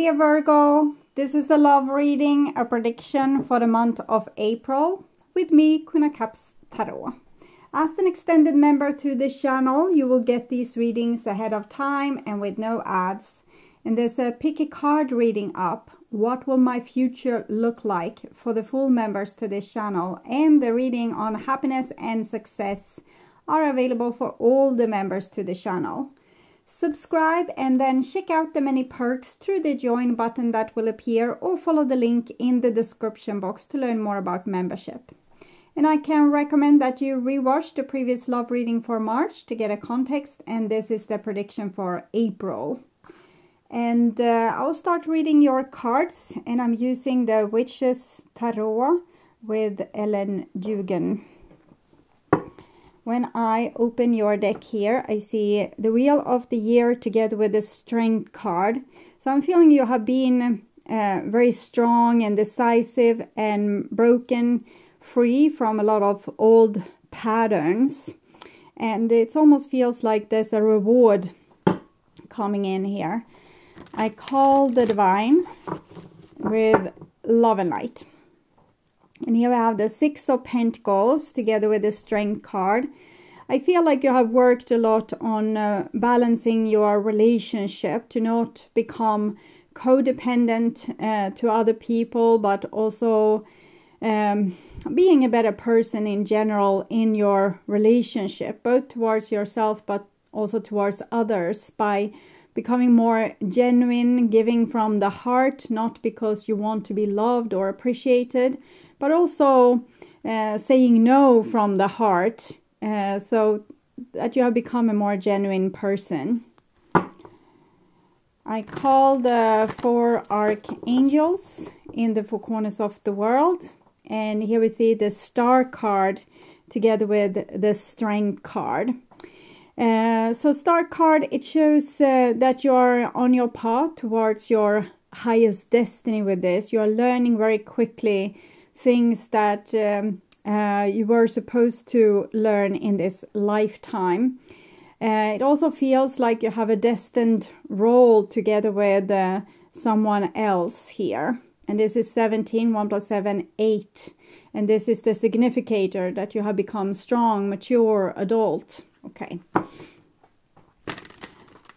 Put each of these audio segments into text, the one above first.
dear Virgo, this is a love reading, a prediction for the month of April with me, Queen of Cups Tarot. As an extended member to this channel, you will get these readings ahead of time and with no ads. And there's a pick a card reading up. What will my future look like for the full members to this channel? And the reading on happiness and success are available for all the members to the channel. Subscribe and then check out the many perks through the join button that will appear, or follow the link in the description box to learn more about membership. And I can recommend that you rewatch the previous love reading for March to get a context, and this is the prediction for April. And I'll start reading your cards, and I'm using the Witches Tarot with Ellen Dugan. When I open your deck here, I see the Wheel of the Year together with the Strength card. So I'm feeling you have been very strong and decisive and broken free from a lot of old patterns. And it almost feels like there's a reward coming in here. I call the Divine with Love and Light. And here we have the Six of Pentacles together with the Strength card. I feel like you have worked a lot on balancing your relationship to not become codependent to other people, but also being a better person in general in your relationship, both towards yourself but also towards others, by becoming more genuine, giving from the heart, not because you want to be loved or appreciated, but also saying no from the heart, so that you have become a more genuine person. I call the four archangels in the four corners of the world. And here we see the Star card together with the Strength card. So Star card, it shows that you are on your path towards your highest destiny with this. You are learning very quickly things that you were supposed to learn in this lifetime. It also feels like you have a destined role together with someone else here. And this is 17, 1 plus 7, 8. And this is the significator that you have become strong, mature, adult. Okay.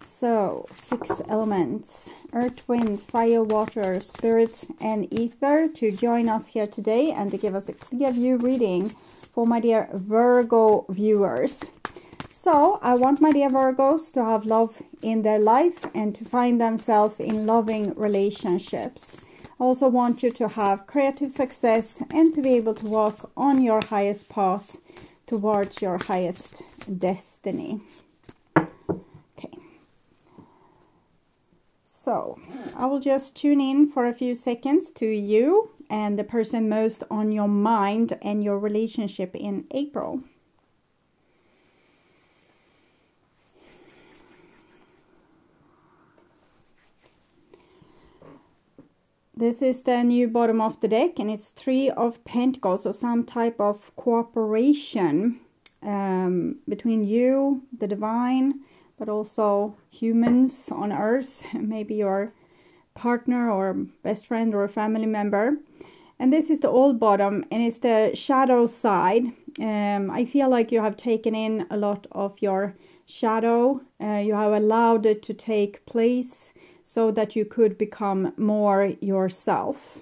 So, 6 elements, earth, wind, fire, water, spirit, and ether, to join us here today and to give us a clear view reading for my dear Virgo viewers. So, I want my dear Virgos to have love in their life and to find themselves in loving relationships. I also want you to have creative success and to be able to walk on your highest path towards your highest destiny. So, I will just tune in for a few seconds to you and the person most on your mind and your relationship in April. This is the new bottom of the deck, and it's 3 of Pentacles, so some type of cooperation between you, the Divine, but also humans on earth, maybe your partner or best friend or a family member. And this is the old bottom, and it's the shadow side. I feel like you have taken in a lot of your shadow. You have allowed it to take place so that you could become more yourself.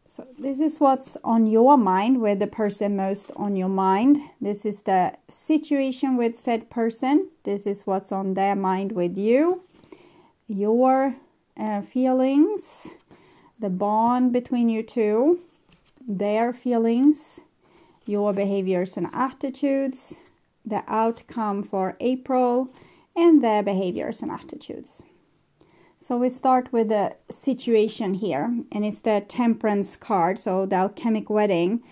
So this is what's on your mind, with the person most on your mind. This is the situation with said person. This is what's on their mind with you. Your feelings, the bond between you two, their feelings, your behaviors and attitudes, the outcome for April, and their behaviors and attitudes. So we start with the situation here, and it's the Temperance card, so the Alchemic Wedding.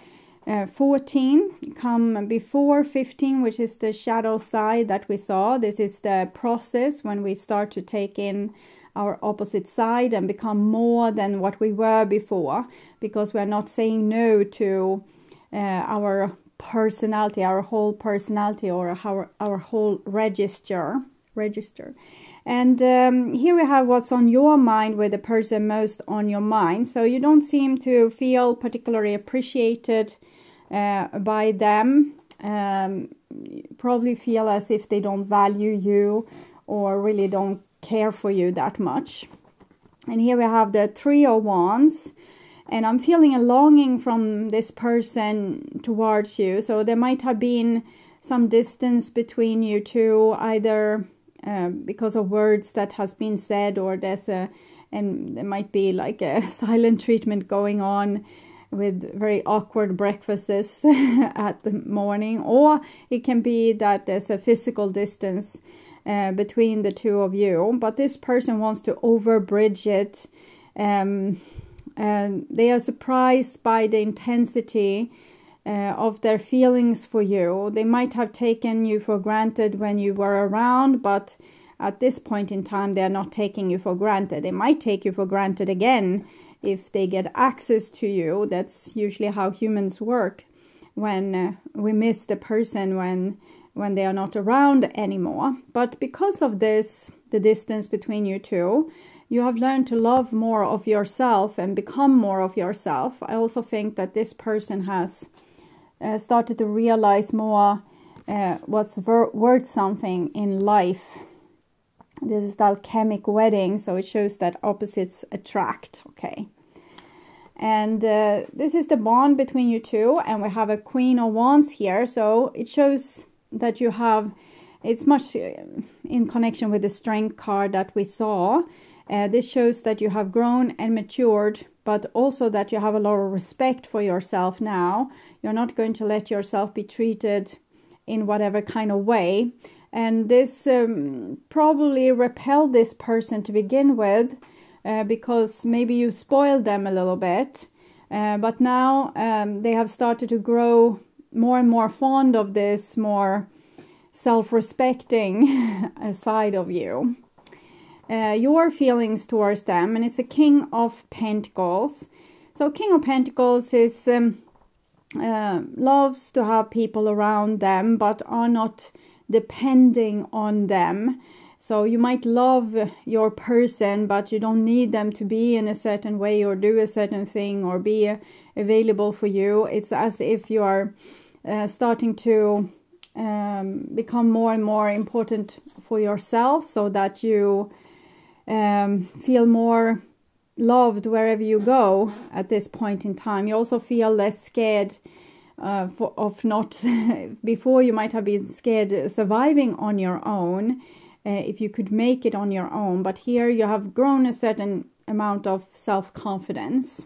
14 come before 15, which is the shadow side that we saw. This is the process when we start to take in our opposite side and become more than what we were before, because we're not saying no to our personality, our whole personality, or our whole register. And here we have what's on your mind with the person most on your mind. So you don't seem to feel particularly appreciated by them. Probably feel as if they don't value you or really don't care for you that much. And here we have the Three of Wands. And I'm feeling a longing from this person towards you. So there might have been some distance between you two, either because of words that has been said, or and there might be like a silent treatment going on with very awkward breakfasts at the morning, or it can be that there's a physical distance between the two of you, but this person wants to overbridge it. And they are surprised by the intensity of their feelings for you. They might have taken you for granted when you were around, but at this point in time, they are not taking you for granted. They might take you for granted again if they get access to you. That's usually how humans work when we miss the person when they are not around anymore. But because of this, the distance between you two, you have learned to love more of yourself and become more of yourself. I also think that this person has started to realize more what's worth something in life. This is the alchemic wedding, so it shows that opposites attract. Okay. And this is the bond between you two, and we have a Queen of Wands here, so it shows that you have, it's much in connection with the Strength card that we saw. This shows that you have grown and matured, but also that you have a lot of respect for yourself now. You're not going to let yourself be treated in whatever kind of way. And this probably repelled this person to begin with, because maybe you spoiled them a little bit. But now they have started to grow more and more fond of this more self-respecting side of you. Your feelings towards them, and it's a King of Pentacles. So King of Pentacles is loves to have people around them, but are not depending on them. So you might love your person, but you don't need them to be in a certain way or do a certain thing or be available for you. It's as if you are starting to become more and more important for yourself, so that you feel more loved wherever you go at this point in time. You also feel less scared of not before you might have been scared surviving on your own, if you could make it on your own, but here you have grown a certain amount of self-confidence.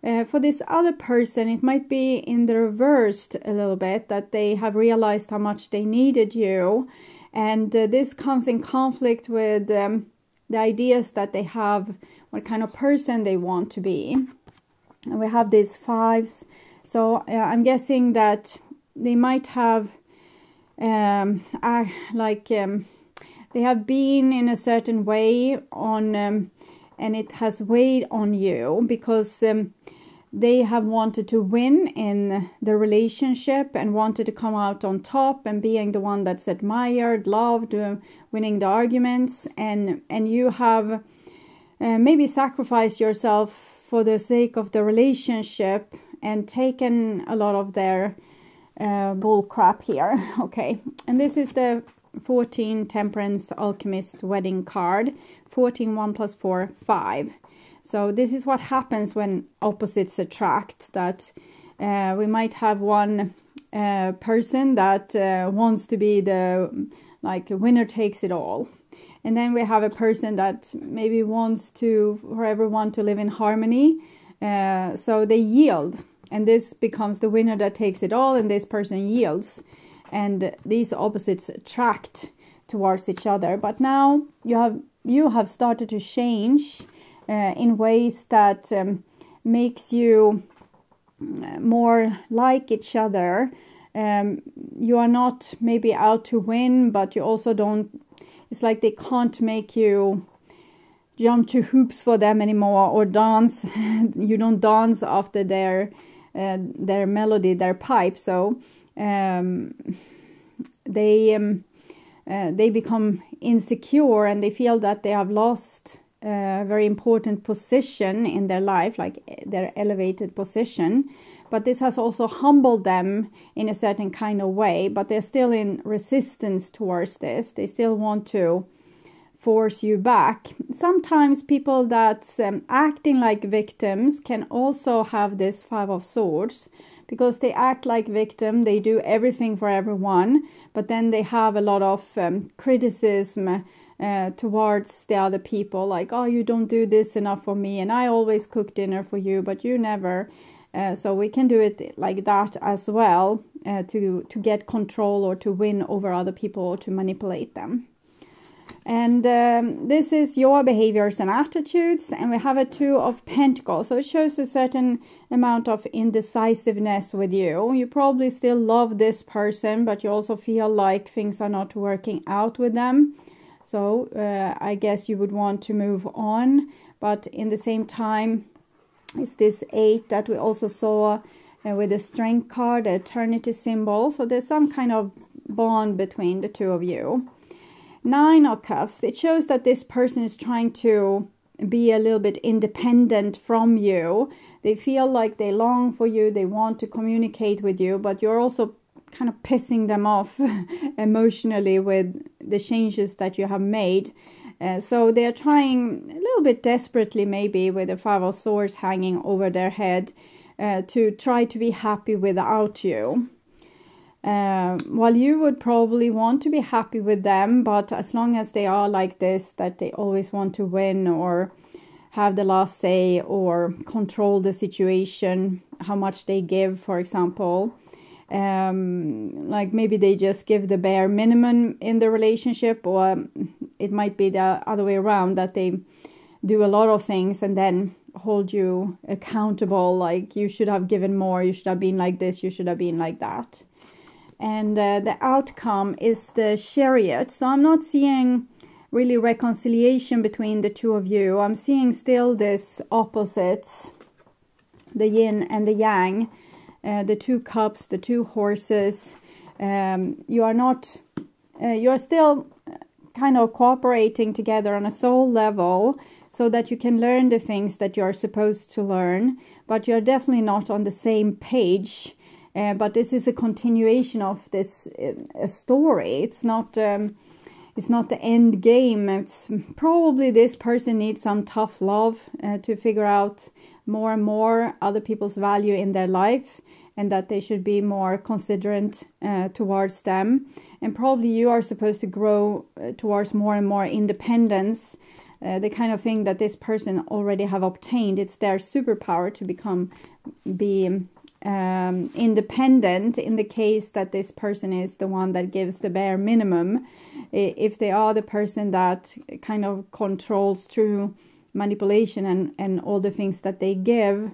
For this other person, it might be in the reversed a little bit, that they have realized how much they needed you, and this comes in conflict with the ideas that they have, what kind of person they want to be. And we have these fives, so I'm guessing that they might have they have been in a certain way on and it has weighed on you, because they have wanted to win in the relationship and wanted to come out on top and being the one that's admired, loved, winning the arguments, and you have maybe sacrificed yourself for the sake of the relationship and taken a lot of their bull crap here. Okay, and this is the 14 Temperance Alchemist Wedding card. 14, 1 plus 4, 5. So this is what happens when opposites attract, that we might have one person that wants to be the winner takes it all, and then we have a person that maybe wants for everyone to live in harmony, so they yield, and this becomes the winner that takes it all, and this person yields, and these opposites attract towards each other. But now you have started to change in ways that makes you more like each other. You are not maybe out to win, but you also don't, it's like they can't make you jump to hoops for them anymore or dance. You don't dance after their melody, their pipe. So they they become insecure and they feel that they have lost a very important position in their life, like their elevated position. But this has also humbled them in a certain kind of way, but they're still in resistance towards this. They still want to force you back. Sometimes people that acting like victims can also have this Five of Swords, because they act like victim, they do everything for everyone, but then they have a lot of criticism towards the other people, like, oh, you don't do this enough for me, and I always cook dinner for you, but you never. So we can do it like that as well, to get control or to win over other people or to manipulate them. And this is your behaviors and attitudes, and we have a Two of Pentacles, so it shows a certain amount of indecisiveness with you. You probably still love this person, but you also feel like things are not working out with them. So I guess you would want to move on, but in the same time, it's this 8 that we also saw with the Strength card, the Eternity symbol. So there's some kind of bond between the two of you. 9 of Cups, it shows that this person is trying to be a little bit independent from you. They feel like they long for you, they want to communicate with you, but you're also kind of pissing them off emotionally with the changes that you have made. So they're trying a little bit desperately, maybe with the Five of Swords hanging over their head, to try to be happy without you. While you would probably want to be happy with them, but as long as they are like this, that they always want to win or have the last say or control the situation, how much they give, for example. Like maybe they just give the bare minimum in the relationship, or it might be the other way around, that they do a lot of things and then hold you accountable, like you should have given more, you should have been like this, you should have been like that. And the outcome is the Chariot. So I'm not seeing really reconciliation between the two of you. I'm seeing still this opposites, the yin and the yang, the 2 cups, the 2 horses. You are not, you're still kind of cooperating together on a soul level so that you can learn the things that you're supposed to learn, but you're definitely not on the same page. But this is a continuation of this story. It's not the end game. It's probably this person needs some tough love to figure out more and more other people's value in their life, and that they should be more considerate towards them. And probably you are supposed to grow towards more and more independence, the kind of thing that this person already have obtained. It's their superpower to be independent, in the case that this person is the one that gives the bare minimum. If they are the person that kind of controls through manipulation and all the things that they give,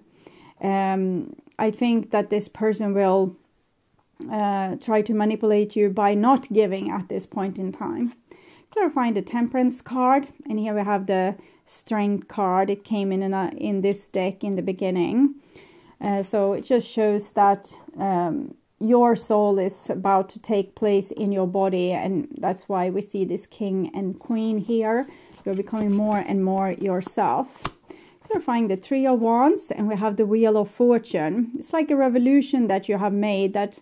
I think that this person will try to manipulate you by not giving at this point in time. Clarifying the Temperance card, and here we have the Strength card. It came in this deck in the beginning. So it just shows that your soul is about to take place in your body, and that's why we see this King and Queen here. You're becoming more and more yourself. Clarifying the Three of Wands, and we have the Wheel of Fortune. It's like a revolution that you have made, that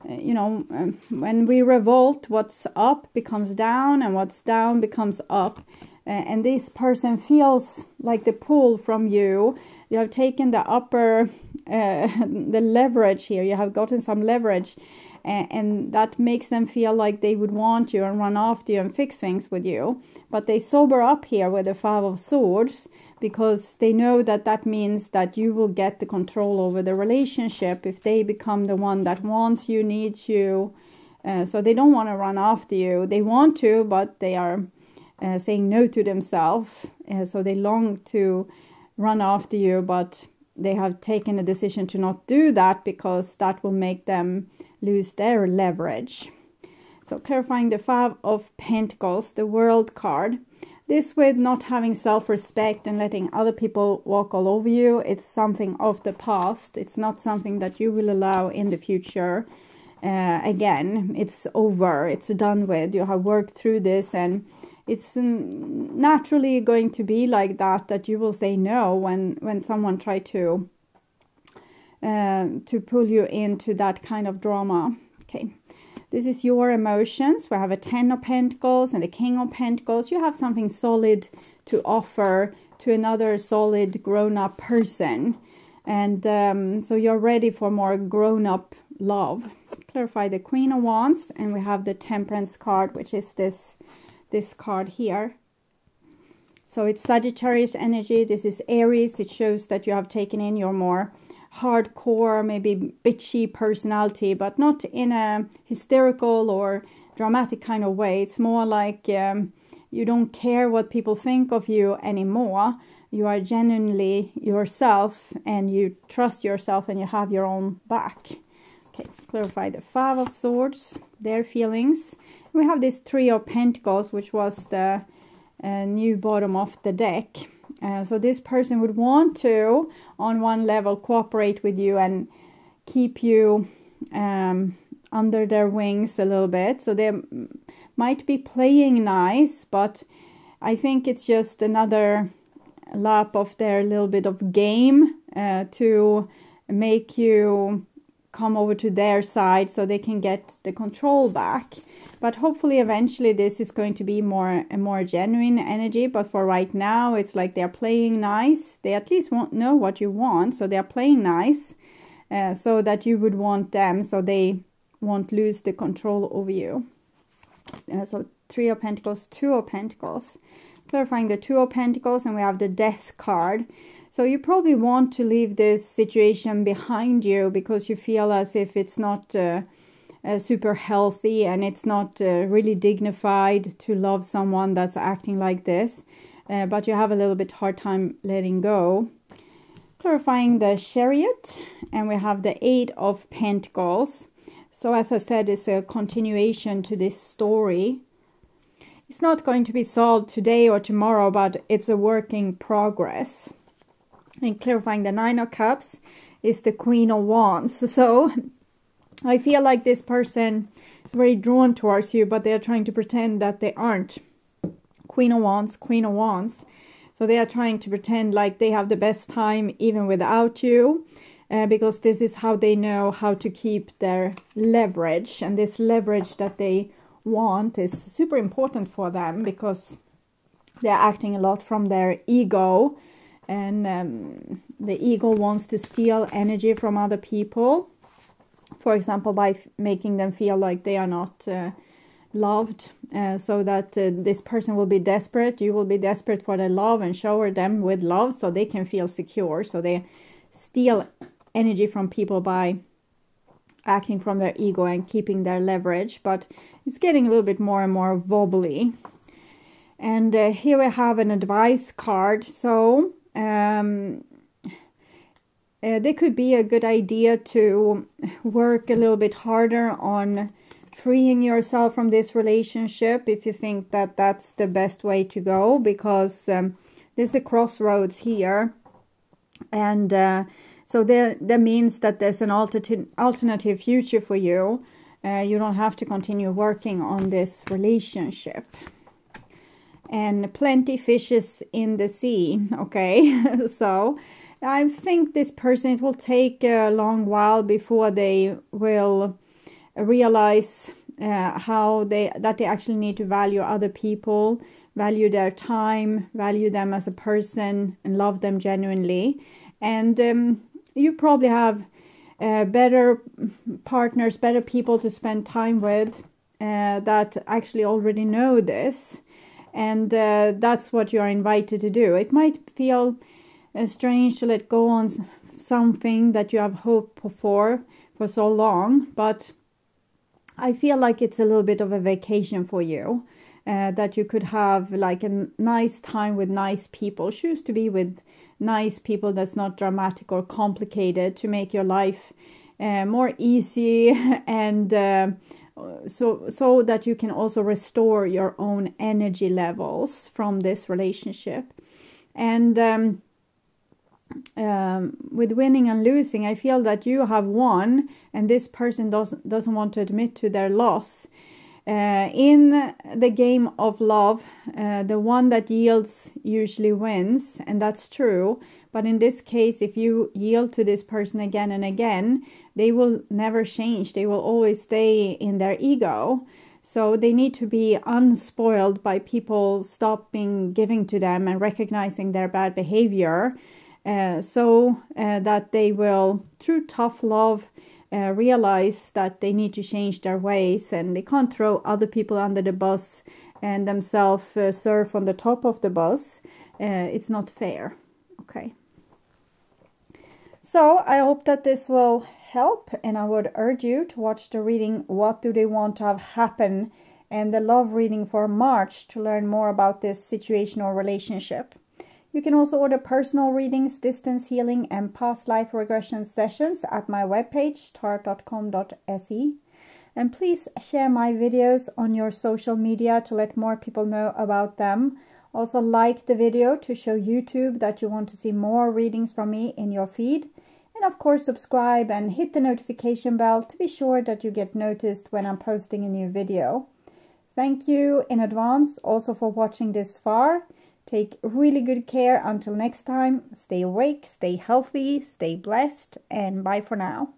when we revolt, what's up becomes down, and what's down becomes up. And this person feels like the pull from you. You have taken the upper, the leverage here. You have gotten some leverage, and that makes them feel like they would want you and run after you and fix things with you. But they sober up here with the Five of Swords, because they know that that means that you will get the control over the relationship if they become the one that wants you, needs you. So they don't want to run after you. They want to, but they are saying no to themselves. So they long to run after you, but they have taken a decision to not do that, because that will make them lose their leverage. So clarifying the Five of Pentacles, the World card. This with not having self-respect and letting other people walk all over you. It's something of the past. It's not something that you will allow in the future. again. It's over, it's done with, you have worked through this, and it's naturally going to be like that, that you will say no when someone try to pull you into that kind of drama. Okay, this is your emotions. We have a 10 of Pentacles and the King of Pentacles. You have something solid to offer to another solid grown-up person, and so you're ready for more grown-up love. Clarify the Queen of Wands, and we have the Temperance card, which is this card here. So it's Sagittarius energy. This is Aries. It shows that you have taken in your more hardcore, maybe bitchy personality, but not in a hysterical or dramatic kind of way. It's more like you don't care what people think of you anymore. You are genuinely yourself, and you trust yourself, and you have your own back. Okay, clarify the Five of Swords, their feelings. We have this Three of Pentacles, which was the new bottom of the deck. So this person would want to, on one level, cooperate with you and keep you under their wings a little bit. So they might be playing nice, but I think it's just another lap of their little bit of game to make you come over to their side so they can get the control back. But hopefully eventually this is going to be a more genuine energy. But for right now, it's like they're playing nice. They at least won't know what you want, so they're playing nice so that you would want them, so they won't lose the control over you. So Three of Pentacles, Two of Pentacles. Clarifying the Two of Pentacles, and we have the Death card. So you probably want to leave this situation behind you because you feel as if it's not super healthy, and it's not really dignified to love someone that's acting like this. But you have a little bit hard time letting go. Clarifying the Chariot, and we have the Eight of Pentacles. So as I said, it's a continuation to this story. It's not going to be solved today or tomorrow, but it's a work in progress. And clarifying the Nine of Cups is the Queen of Wands. So I feel like this person is very drawn towards you, but they're trying to pretend that they aren't. Queen of Wands, Queen of Wands. So they are trying to pretend like they have the best time even without you. Because this is how they know how to keep their leverage. And this leverage that they want is super important for them, because they're acting a lot from their ego. And the ego wants to steal energy from other people. For example, by making them feel like they are not loved. So that this person will be desperate. You will be desperate for their love and shower them with love so they can feel secure. So they steal energy from people by acting from their ego and keeping their leverage. But it's getting a little bit more and more wobbly. And here we have an advice card. So there could be a good idea to work a little bit harder on freeing yourself from this relationship if you think that that's the best way to go, because there's a crossroads here. And so that means that there's an alternative future for you. You don't have to continue working on this relationship. And plenty fishes in the sea, okay? So I think this person, it will take a long while before they will realize that they actually need to value other people, value their time, value them as a person, and love them genuinely. And you probably have better partners, better people to spend time with that actually already know this. And that's what you are invited to do. It might feel strange to let go on something that you have hoped for so long, but I feel like it's a little bit of a vacation for you, that you could have like a nice time with nice people. Choose to be with nice people that's not dramatic or complicated, to make your life more easy, and so that you can also restore your own energy levels from this relationship. And with winning and losing, I feel that you have won and this person doesn't want to admit to their loss. In the game of love, the one that yields usually wins, and that's true. But in this case, if you yield to this person again and again, they will never change. They will always stay in their ego. So they need to be unspoiled by people stopping giving to them and recognizing their bad behavior, so that they will, through tough love, realize that they need to change their ways, and they can't throw other people under the bus and themselves surf on the top of the bus. It's not fair. Okay. So I hope that this will help, and I would urge you to watch the reading What Do They Want to Have Happen, and the love reading for March to learn more about this situation or relationship. You can also order personal readings, distance healing, and past life regression sessions at my webpage, tarot.com.se. And please share my videos on your social media to let more people know about them. Also like the video to show YouTube that you want to see more readings from me in your feed. And of course subscribe and hit the notification bell to be sure that you get noticed when I'm posting a new video. Thank you in advance also for watching this far. Take really good care until next time. Stay awake, stay healthy, stay blessed, and bye for now.